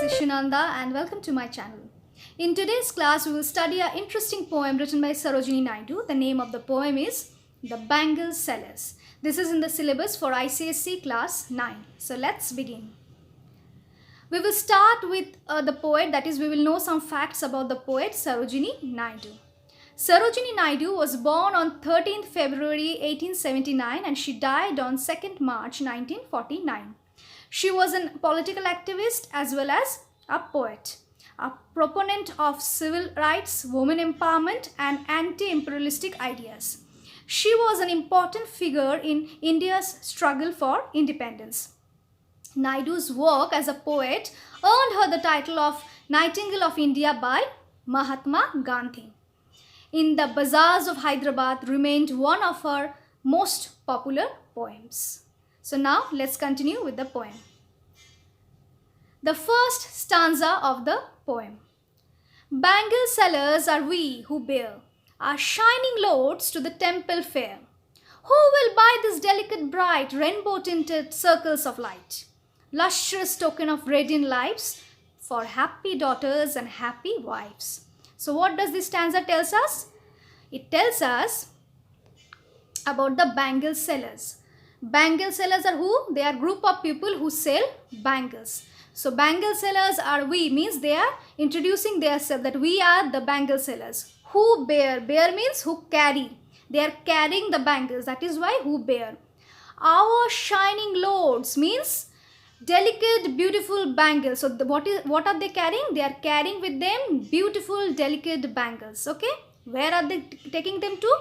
is Sunanda and welcome to my channel. In today's class, we will study an interesting poem written by Sarojini Naidu. The name of the poem is The Bangle Sellers. This is in the syllabus for ICSE class 9. So let's begin. We will start with the poet, that is we will know some facts about the poet Sarojini Naidu. Sarojini Naidu was born on 13th February 1879 and she died on 2nd March 1949. She was a political activist as well as a poet, a proponent of civil rights, women empowerment and anti-imperialistic ideas. She was an important figure in India's struggle for independence. Naidu's work as a poet earned her the title of Nightingale of India by Mahatma Gandhi. In the Bazaars of Hyderabad remained one of her most popular poems. So now let's continue with the poem. The first stanza of the poem. Bangle sellers are we who bear our shining loads to the temple fair. Who will buy this delicate bright rainbow-tinted circles of light? Lustrous token of radiant lives for happy daughters and happy wives. So what does this stanza tells us? It tells us about the bangle sellers. Bangle sellers are who? They are a group of people who sell bangles. So bangle sellers are we means they are introducing themselves that we are the bangle sellers. Who bear? Bear means who carry. They are carrying the bangles. That is why who bear. Our shining loads means delicate, beautiful bangles. So what are they carrying? They are carrying with them beautiful, delicate bangles. Okay. Where are they taking them to?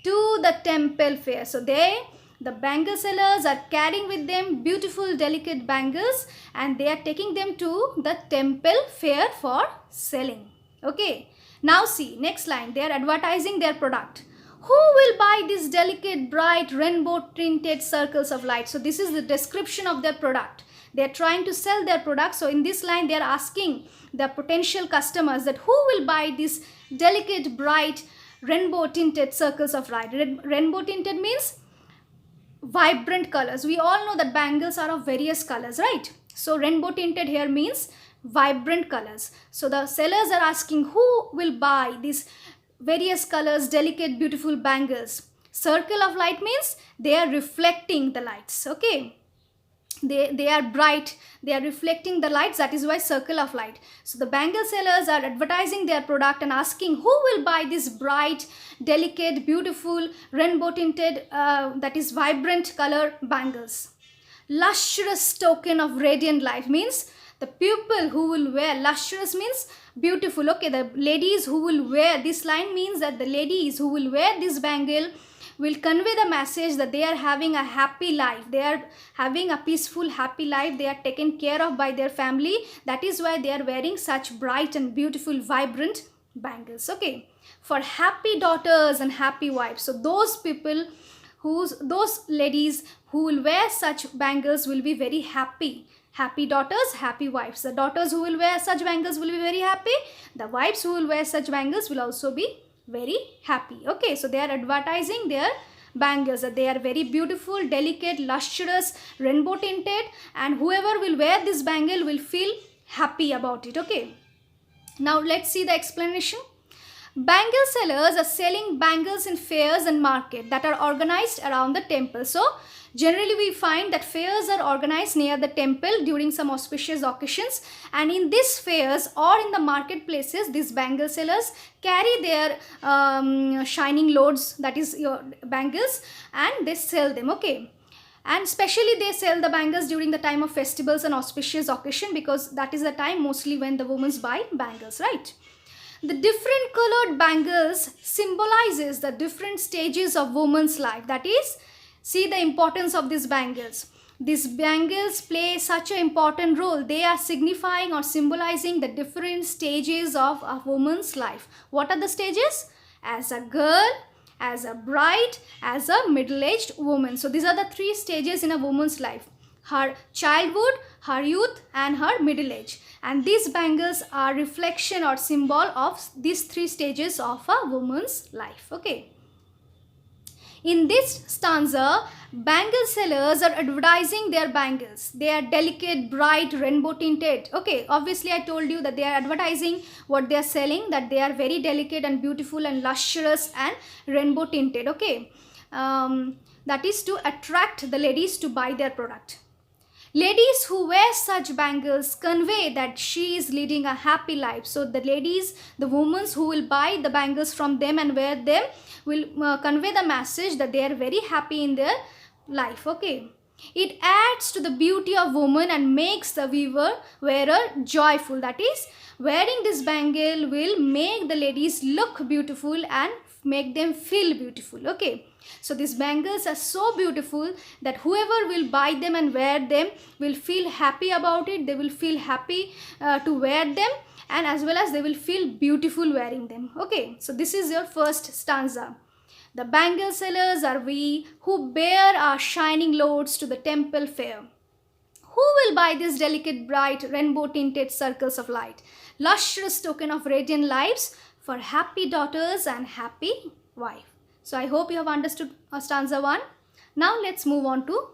To the temple fair. So the bangle sellers are carrying with them beautiful, delicate bangles and they are taking them to the temple fair for selling. Okay. Now see, next line. They are advertising their product. Who will buy these delicate, bright, rainbow-tinted circles of light? So this is the description of their product. They are trying to sell their product. So in this line, they are asking the potential customers that who will buy these delicate, bright, rainbow-tinted circles of light. Rainbow-tinted means vibrant colors. We all know that bangles are of various colors, right? So rainbow-tinted here means vibrant colors. So the sellers are asking who will buy these various colors, delicate, beautiful bangles. Circle of light means they are reflecting the lights. Okay. They are bright, they are reflecting the lights, that is why circle of light. So the bangle sellers are advertising their product and asking who will buy this bright, delicate, beautiful, rainbow tinted, that is vibrant color bangles. Lustrous token of radiant life means the people who will wear, lustrous means beautiful. Okay, the ladies who will wear, this line means that the ladies who will wear this bangle will convey the message that they are having a happy life. They are having a peaceful, happy life. They are taken care of by their family. That is why they are wearing such bright and beautiful, vibrant bangles. Okay. For happy daughters and happy wives. So those people, those ladies who will wear such bangles will be very happy. Happy daughters, happy wives. The daughters who will wear such bangles will be very happy. The wives who will wear such bangles will also be very happy. Okay, so they are advertising their bangles that they are very beautiful, delicate, lustrous, rainbow tinted, and whoever will wear this bangle will feel happy about it. Okay, now let's see the explanation. Bangle sellers are selling bangles in fairs and market that are organized around the temple. So generally we find that fairs are organized near the temple during some auspicious occasions, and in these fairs or in the marketplaces these bangle sellers carry their shining loads, that is your bangles, and they sell them. Okay, and especially they sell the bangles during the time of festivals and auspicious occasion because that is the time mostly when the women buy bangles, right? The different colored bangles symbolizes the different stages of woman's life. That is, see the importance of these bangles. These bangles play such an important role. They are signifying or symbolizing the different stages of a woman's life. What are the stages? As a girl, as a bride, as a middle-aged woman. So these are the three stages in a woman's life. Her childhood, her youth and her middle age. And these bangles are reflection or symbol of these three stages of a woman's life. Okay. In this stanza, bangle sellers are advertising their bangles. They are delicate, bright, rainbow tinted. Okay, obviously I told you that they are advertising what they are selling, that they are very delicate and beautiful and lustrous and rainbow tinted. Okay, that is to attract the ladies to buy their product. Ladies who wear such bangles convey that she is leading a happy life. So the ladies, the women who will buy the bangles from them and wear them will convey the message that they are very happy in their life. Okay. It adds to the beauty of woman and makes the wearer joyful. That is, wearing this bangle will make the ladies look beautiful and make them feel beautiful. Okay. So these bangles are so beautiful that whoever will buy them and wear them will feel happy about it. They will feel happy to wear them, and as well as they will feel beautiful wearing them. Okay, so this is your first stanza. The bangle sellers are we who bear our shining loads to the temple fair. Who will buy these delicate, bright, rainbow tinted circles of light? Lustrous token of radiant lives for happy daughters and happy wife. So I hope you have understood stanza 1. Now let's move on to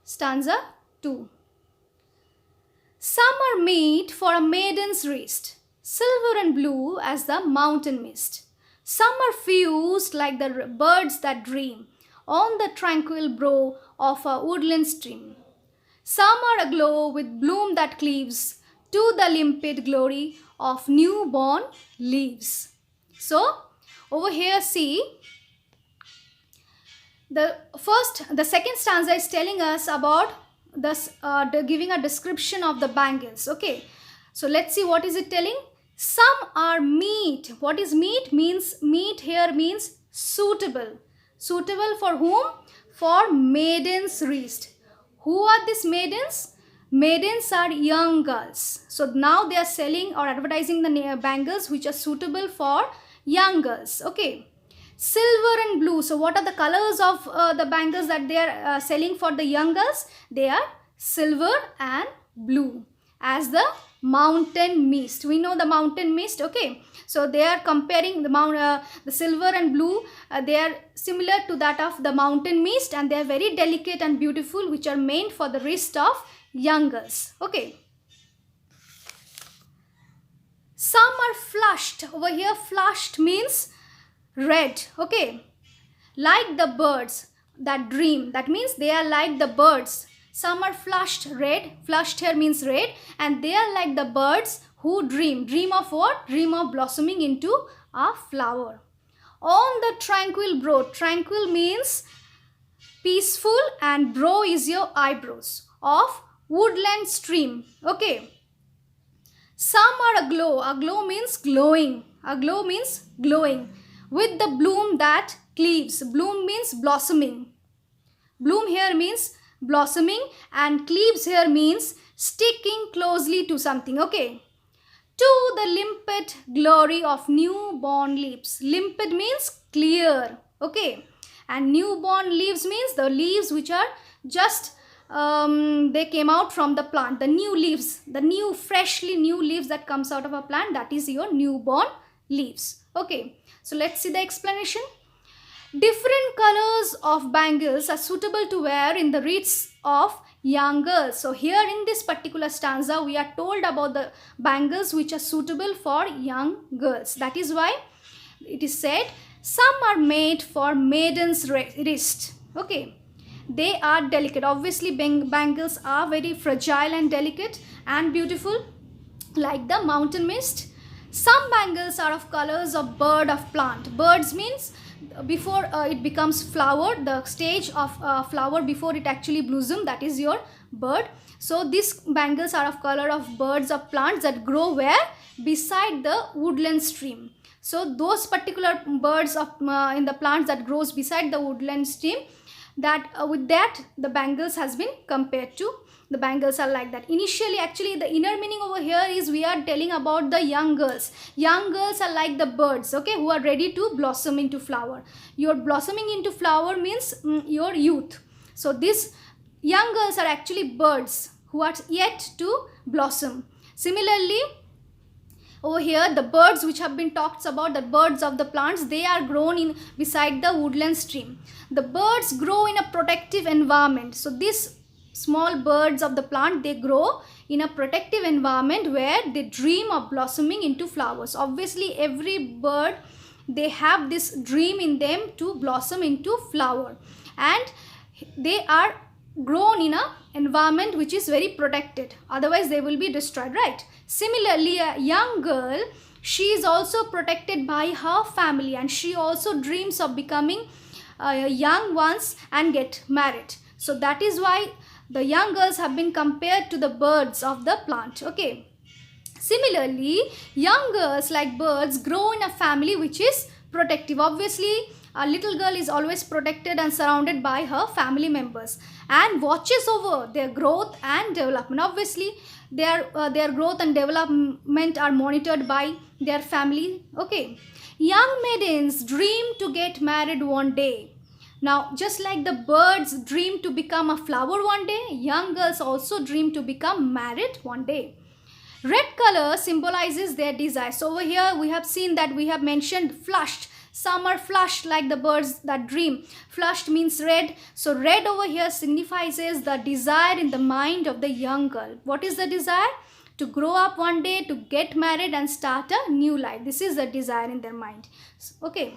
stanza 2. Summer meet for a maiden's wrist, silver and blue as the mountain mist. Some are fused like the birds that dream on the tranquil brow of a woodland stream. Some are aglow with bloom that cleaves to the limpid glory of newborn leaves. So, over here see, the second stanza is telling us about giving a description of the bangles. Okay, so let's see what is it telling. Some are meet. What is meet? Meet here means suitable. Suitable for whom? For maidens' wrist. Who are these maidens? Maidens are young girls. So now they are selling or advertising the bangles which are suitable for young girls. Okay. Silver and blue. So what are the colors of the bangles that they are selling for the young girls? They are silver and blue as the mountain mist. We know the mountain mist. Okay. So they are comparing the silver and blue. They are similar to that of the mountain mist, and they are very delicate and beautiful, which are meant for the wrist of young girls. Okay. Some are flushed. Over here, flushed means red. Okay. Like the birds that dream. That means they are like the birds. Some are flushed red. Flushed here means red. And they are like the birds who dream. Dream of what? Dream of blossoming into a flower. On the tranquil brow. Tranquil means peaceful, and brow is your eyebrows. Of woodland stream. Okay. Some are aglow. Aglow means glowing. Aglow means glowing. With the bloom that cleaves. Bloom means blossoming. Bloom here means blossoming, and cleaves here means sticking closely to something. Okay. To the limpid glory of newborn leaves. Limpid means clear. Okay. And newborn leaves means the leaves which are just they came out from the plant. The new leaves, the new freshly new leaves that comes out of a plant, that is your newborn leaves. Okay. So let's see the explanation. Different colors of bangles are suitable to wear in the wrists of young girls. So here in this particular stanza, we are told about the bangles which are suitable for young girls. That is why it is said, some are made for maiden's wrist. Okay. They are delicate. Obviously, bangles are very fragile and delicate and beautiful, like the mountain mist. Some bangles are of colors of bird of plant. Birds means before it becomes flower, the stage of flower before it actually blossom, that is your bird. So these bangles are of color of birds of plants that grow where? Beside the woodland stream. So those particular birds of in the plants that grows beside the woodland stream, that with that the bangles has been compared to. The bangles are like that. Initially, actually, the inner meaning over here is we are telling about the young girls. Young girls are like the birds, okay, who are ready to blossom into flower. Your blossoming into flower means your youth. So these young girls are actually birds who are yet to blossom. Similarly, Over here, the birds which have been talked about, the birds of the plants, they are grown in beside the woodland stream. The birds grow in a protective environment. So these small birds of the plant, they grow in a protective environment where they dream of blossoming into flowers. Obviously, every bird, they have this dream in them to blossom into flower, and they are grown in a environment which is very protected, otherwise they will be destroyed, right? Similarly, a young girl, she is also protected by her family, and she also dreams of becoming young once and get married. So that is why the young girls have been compared to the birds of the plant. Okay. Similarly, young girls, like birds, grow in a family which is protective. Obviously, a little girl is always protected and surrounded by her family members and watches over their growth and development. Obviously, their growth and development are monitored by their family. Okay. Young maidens dream to get married one day. Now, just like the birds dream to become a flower one day, young girls also dream to become married one day. Red color symbolizes their desire. So over here we have seen that we have mentioned flushed. Some are flushed like the birds that dream. Flushed means red. So red over here signifies the desire in the mind of the young girl. What is the desire? To grow up one day, to get married and start a new life. This is the desire in their mind. Okay.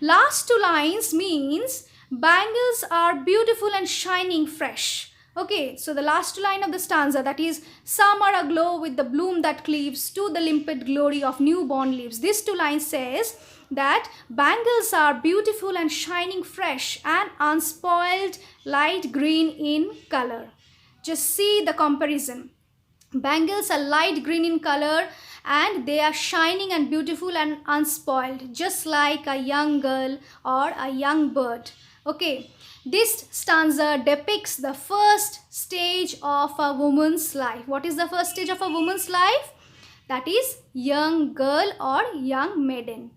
Last two lines means bangles are beautiful and shining fresh. Okay, so the last line of the stanza, that is, some are aglow with the bloom that cleaves to the limpid glory of newborn leaves. These two lines says that bangles are beautiful and shining fresh and unspoiled light green in color. Just see the comparison. Bangles are light green in color and they are shining and beautiful and unspoiled, just like a young girl or a young bird. Okay. This stanza depicts the first stage of a woman's life. What is the first stage of a woman's life? That is young girl or young maiden.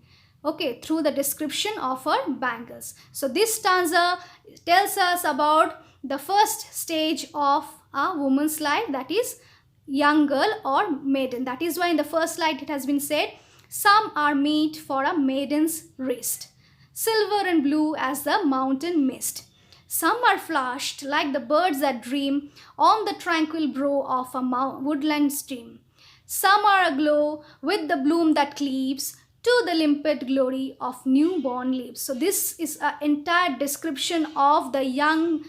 Okay, through the description of her bangles. So this stanza tells us about the first stage of a woman's life, that is young girl or maiden. That is why in the first slide it has been said, some are meet for a maiden's wrist, silver and blue as the mountain mist. Some are flushed like the birds that dream on the tranquil brow of a woodland stream. Some are aglow with the bloom that cleaves to the limpid glory of newborn leaves. So this is an entire description of the young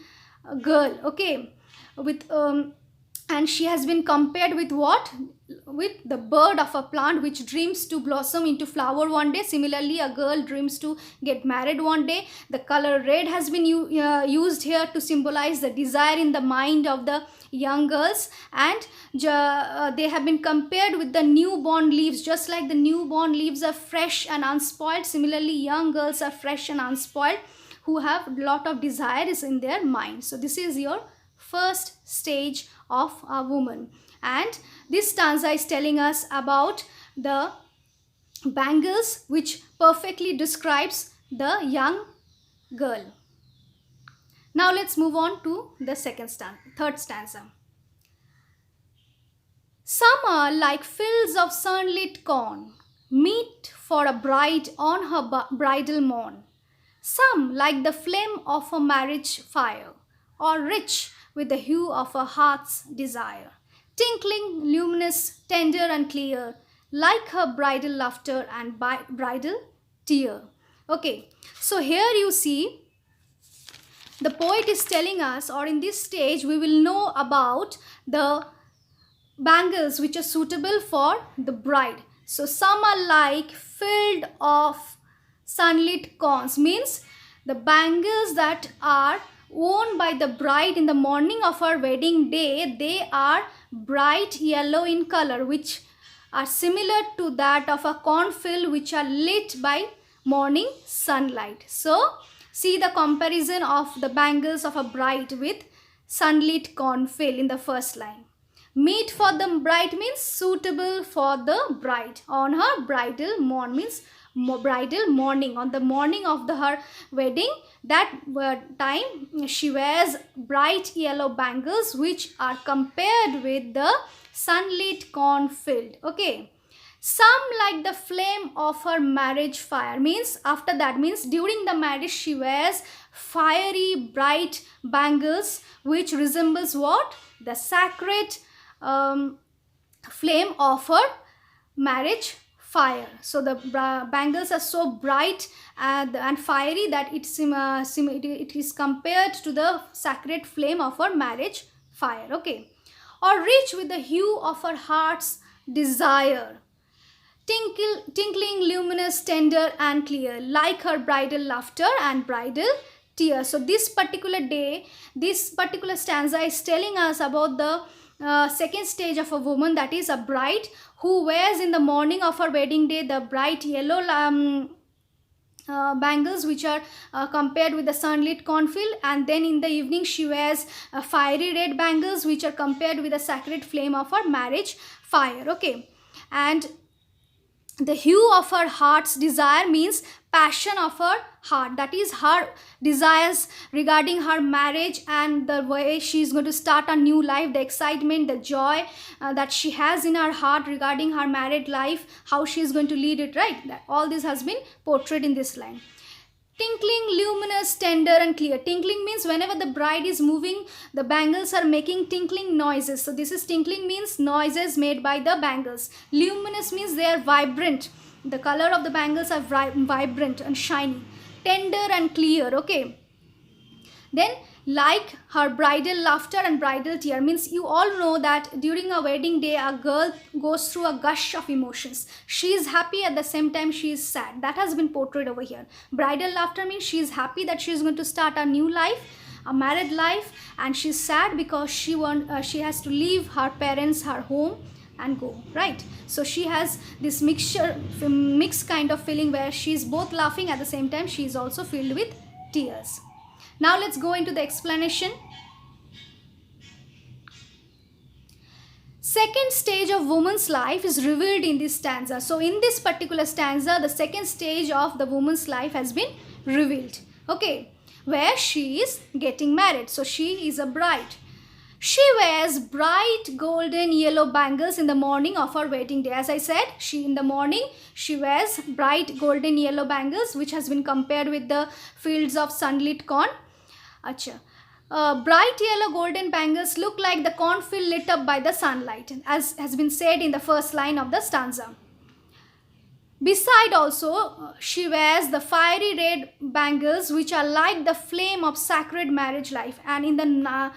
girl, okay, with and she has been compared with what? With the bird of a plant which dreams to blossom into flower one day. Similarly, a girl dreams to get married one day. The color red has been used here to symbolize the desire in the mind of the young girls, and they have been compared with the newborn leaves. Just like the newborn leaves are fresh and unspoiled, similarly young girls are fresh and unspoiled who have a lot of desires in their mind. So this is your first stage of a woman, and this stanza is telling us about the bangles, which perfectly describes the young girl. Now let's move on to the third stanza. Some are like fields of sunlit corn, meet for a bride on her bridal morn. Some like the flame of a marriage fire, or rich with the hue of a heart's desire, tinkling, luminous, tender and clear, like her bridal laughter and bridal tear. Okay, so here you see the poet is telling us, or in this stage we will know about the bangles which are suitable for the bride. So some are like filled of sunlit corns, means the bangles that are worn by the bride in the morning of her wedding day, they are bright yellow in color, which are similar to that of a cornfield which are lit by morning sunlight. So see the comparison of the bangles of a bride with sunlit cornfield in the first line. Meet for the bride means suitable for the bride on her bridal morn, means bridal morning. On the morning of her wedding, that time she wears bright yellow bangles which are compared with the sunlit cornfield. Okay. Some like the flame of her marriage fire. Means after that, means during the marriage she wears fiery bright bangles which resembles what? The sacred flame of her marriage fire. So the bangles are so bright and fiery that it is compared to the sacred flame of her marriage fire. Okay. Or rich with the hue of her heart's desire. Tinkling, luminous, tender and clear, like her bridal laughter and bridal tears. So this particular day, this particular stanza is telling us about the second stage of a woman, that is a bride who wears in the morning of her wedding day the bright yellow bangles which are compared with the sunlit cornfield, and then in the evening she wears fiery red bangles which are compared with the sacred flame of her marriage fire. Okay. And the hue of her heart's desire means passion of her heart, that is her desires regarding her marriage and the way she is going to start a new life, the excitement, the joy that she has in her heart regarding her married life, how she is going to lead it, right? That all this has been portrayed in this line. Tinkling, luminous, tender and clear. Tinkling means whenever the bride is moving, the bangles are making tinkling noises. So this is tinkling, means noises made by the bangles. Luminous means they are vibrant. The color of the bangles are vibrant and shiny. Tender and clear. Okay. Then like her bridal laughter and bridal tear, means you all know that during a wedding day a girl goes through a gush of emotions. She is happy, at the same time she is sad. That has been portrayed over here. Bridal laughter means she is happy that she is going to start a new life, a married life, and she is sad because she has to leave her parents, her home and go, right? So she has this mixed kind of feeling where she is both laughing, at the same time she is also filled with tears. Now let's go into the explanation. Second stage of woman's life is revealed in this stanza. So in this particular stanza, the second stage of the woman's life has been revealed. Okay, where she is getting married. So she is a bride. She wears bright golden yellow bangles in the morning of her wedding day. As I said, in the morning she wears bright golden yellow bangles, which has been compared with the fields of sunlit corn. Bright yellow golden bangles look like the cornfield lit up by the sunlight, as has been said in the first line of the stanza. Beside also, she wears the fiery red bangles which are like the flame of sacred marriage life, and in the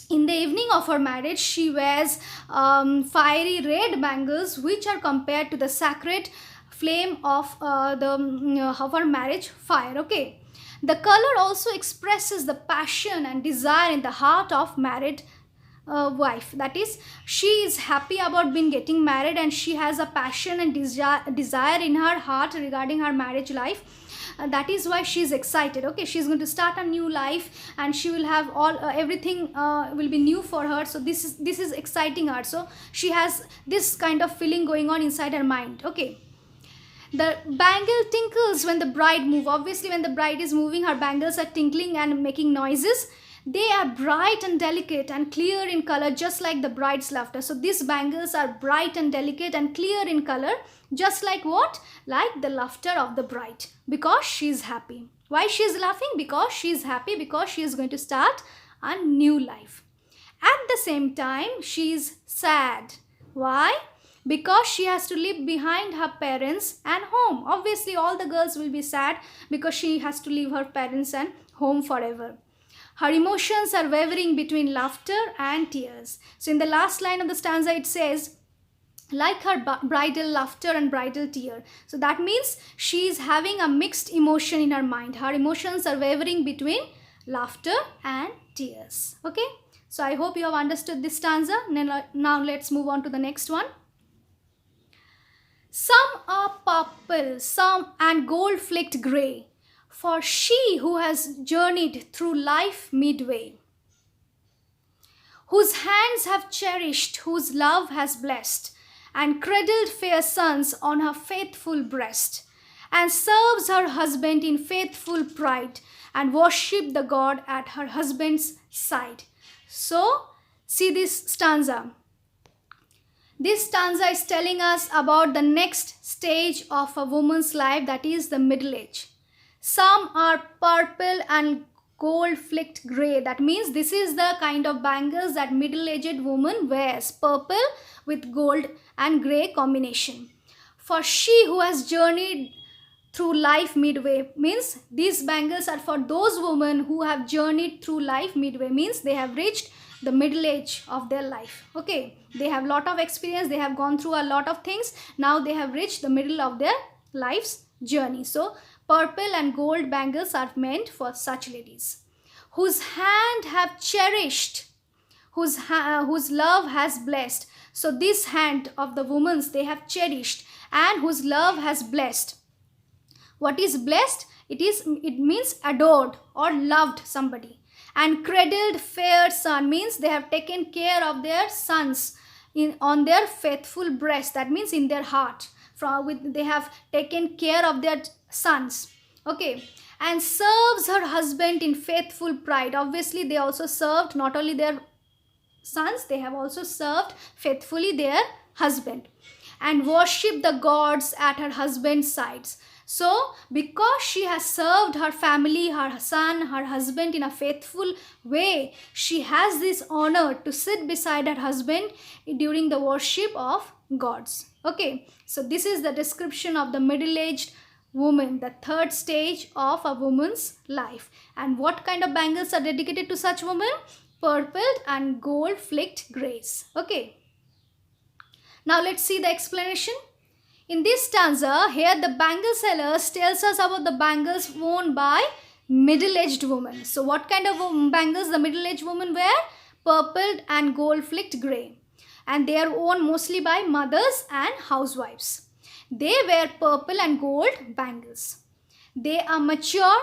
evening of her marriage she wears fiery red bangles which are compared to the sacred flame of her marriage fire. Okay. The color also expresses the passion and desire in the heart of married wife. That is, she is happy about getting married, and she has a passion and desire in her heart regarding her marriage life. That is why she is excited. Okay, she is going to start a new life, and she will have everything will be new for her. So this is exciting her. So she has this kind of feeling going on inside her mind. Okay. The bangle tinkles when the bride moves. Obviously, when the bride is moving, her bangles are tinkling and making noises. They are bright and delicate and clear in color, just like the bride's laughter. So these bangles are bright and delicate and clear in color, just like what? Like the laughter of the bride, because she is happy. Why she is laughing? Because she is happy, because she is going to start a new life. At the same time, she is sad. Why? Because she has to leave behind her parents and home. Obviously, all the girls will be sad because she has to leave her parents and home forever. Her emotions are wavering between laughter and tears. So in the last line of the stanza, it says, like her bridal laughter and bridal tear. So that means she is having a mixed emotion in her mind. Her emotions are wavering between laughter and tears. Okay. So I hope you have understood this stanza. Now let's move on to the next one. Some are purple, some and gold-flecked grey, for she who has journeyed through life midway, whose hands have cherished, whose love has blessed, and cradled fair sons on her faithful breast, and serves her husband in faithful pride, and worship the God at her husband's side. So, see this stanza. This stanza is telling us about the next stage of a woman's life, that is the middle age. Some are purple and gold flicked grey. That means this is the kind of bangles that middle-aged woman wears, purple with gold and grey combination. For she who has journeyed through life midway, means these bangles are for those women who have journeyed through life midway, means they have reached the middle age of their life. Okay, they have lot of experience, they have gone through a lot of things, now they have reached the middle of their life's journey. So purple and gold bangles are meant for such ladies whose hand have cherished, whose love has blessed. So this hand of the woman's they have cherished and whose love has blessed. What is blessed? It means adored or loved somebody. And cradled fair son means they have taken care of their sons on their faithful breast. That means in their heart. They have taken care of their sons. Okay. And serves her husband in faithful pride. Obviously, they also served not only their sons, they have also served faithfully their husband. And worship the gods at her husband's sides. So, because she has served her family, her son, her husband in a faithful way, she has this honor to sit beside her husband during the worship of gods. Okay, so this is the description of the middle-aged woman, the third stage of a woman's life. And what kind of bangles are dedicated to such women? Purple and gold flicked grays. Okay. Now let's see the explanation. In this stanza, here the Bangle Sellers tells us about the bangles worn by middle-aged women. So what kind of bangles the middle-aged women wear? Purple and gold flicked grey. And they are worn mostly by mothers and housewives. They wear purple and gold bangles. They are mature.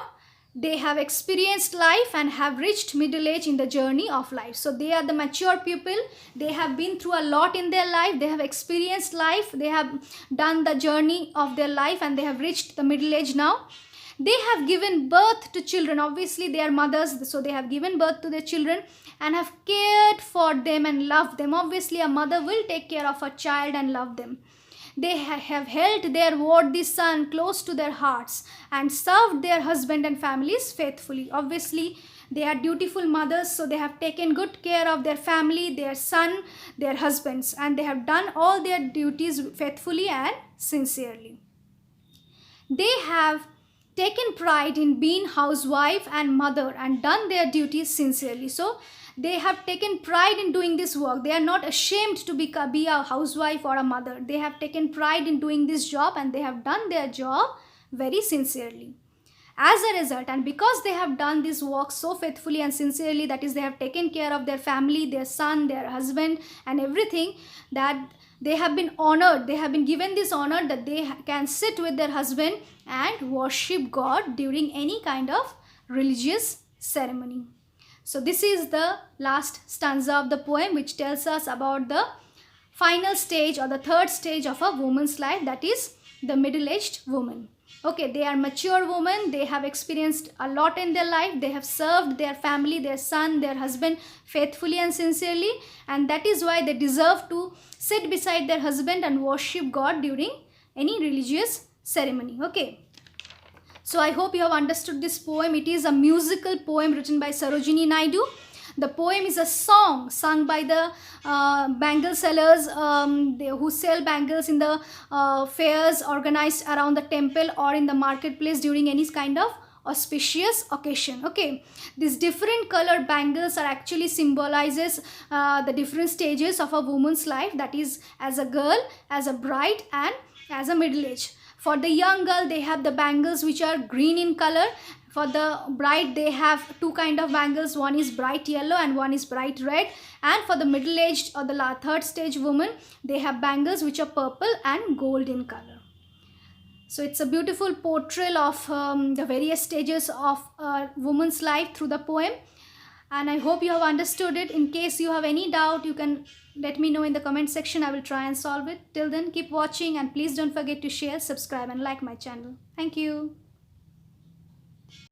They have experienced life and have reached middle age in the journey of life. So they are the mature people. They have been through a lot in their life. They have experienced life. They have done the journey of their life and they have reached the middle age now. They have given birth to children. Obviously, they are mothers. So they have given birth to their children and have cared for them and loved them. Obviously, a mother will take care of a child and love them. They have held their worthy son close to their hearts and served their husband and families faithfully. Obviously, they are dutiful mothers, so they have taken good care of their family, their son, their husbands, and they have done all their duties faithfully and sincerely. They have taken pride in being housewife and mother and done their duties sincerely. So, they have taken pride in doing this work. They are not ashamed to be a housewife or a mother. They have taken pride in doing this job and they have done their job very sincerely. As a result, and because they have done this work so faithfully and sincerely, that is, they have taken care of their family, their son, their husband and everything, that they have been honored. They have been given this honor that they can sit with their husband and worship God during any kind of religious ceremony. So this is the last stanza of the poem, which tells us about the final stage or the third stage of a woman's life, that is the middle-aged woman. Okay, they are mature women. They have experienced a lot in their life. They have served their family, their son, their husband faithfully and sincerely. And that is why they deserve to sit beside their husband and worship God during any religious ceremony. Okay. So I hope you have understood this poem. It is a musical poem written by Sarojini Naidu. The poem is a song sung by the Bangle Sellers who sell bangles in the fairs organized around the temple or in the marketplace during any kind of auspicious occasion. Okay, these different colored bangles are actually symbolizes the different stages of a woman's life, that is, as a girl, as a bride and as a middle age. For the young girl, they have the bangles which are green in color. For the bride, they have two kind of bangles. One is bright yellow and one is bright red. And for the middle-aged or the third stage woman, they have bangles which are purple and gold in color. So it's a beautiful portrayal of the various stages of a woman's life through the poem. And I hope you have understood it. In case you have any doubt, you can let me know in the comment section. I will try and solve it. Till then, keep watching and please don't forget to share, subscribe and like my channel. Thank you.